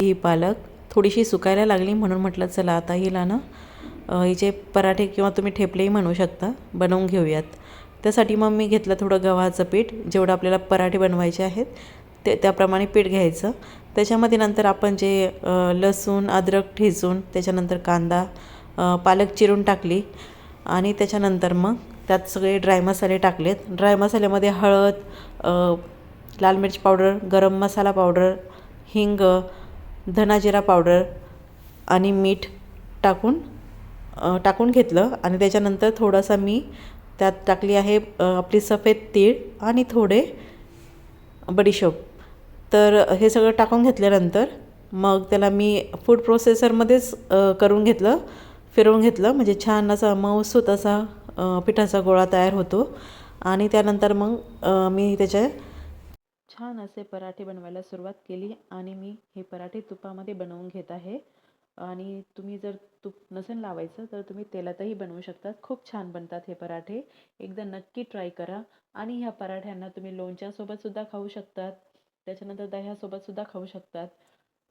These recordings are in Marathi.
ही पालक थोडीशी सुकायला लागली म्हणून म्हटलं चला आता हिला ना हिचे पराठे किंवा तुम्ही ठेपलेही म्हणू शकता बनवून घेऊयात. त्यासाठी मग मी घेतलं थोडं गव्हाचं पीठ, जेवढं आपल्याला पराठे बनवायचे आहेत त्याप्रमाणे पीठ घ्यायचं. त्याच्यामध्ये नंतर आपण जे लसूण अद्रक ठेचून त्याच्यानंतर कांदा पालक चिरून टाकली आणि त्याच्यानंतर मग त्यात सगळे ड्राय मसाले टाकलेत. ड्राय मसाल्यामध्ये हळद, लाल मिर्च पावडर, गरम मसाला पावडर, हिंग, धना जिरा पावडर आणि मीठ टाकून घेतलं. आणि त्याच्यानंतर थोडासा मी त्यात टाकली आहे आपली सफेद तीळ आणि थोडे बडीशोप. तर हे सगळं टाकून घेतल्यानंतर मग त्याला मी फूड प्रोसेसरमध्येच फिरवून घेतलं म्हणजे छान असा मऊसूत असा पिठाचा गोळा तयार होतो. आणि त्यानंतर मग मी त्याच्या छान असे पराठे बनवायला सुरुवात केली आणि मी हे पराठे तुपामध्ये बनवून घेत आहे. आणि तुम्ही जर तूप नसेल लावायचं तर तुम्ही तेलातही बनवू शकतात. खूप छान बनतात हे पराठे. एकदा नक्की ट्राय करा. आणि ह्या पराठ्यांना तुम्ही लोणच्यासोबतसुद्धा खाऊ शकतात, त्याच्यानंतर दह्यासोबतसुद्धा खाऊ शकतात.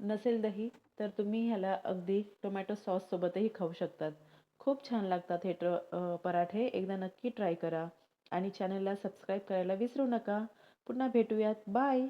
नसेल दही तर तुम्ही ह्याला अगदी टोमॅटो सॉससोबतही खाऊ शकतात. खूप छान लागतात हे पराठे. एकदा नक्की ट्राय करा आणि चॅनलला सबस्क्राईब करायला विसरू नका. पुन्हा भेटूयात. बाय.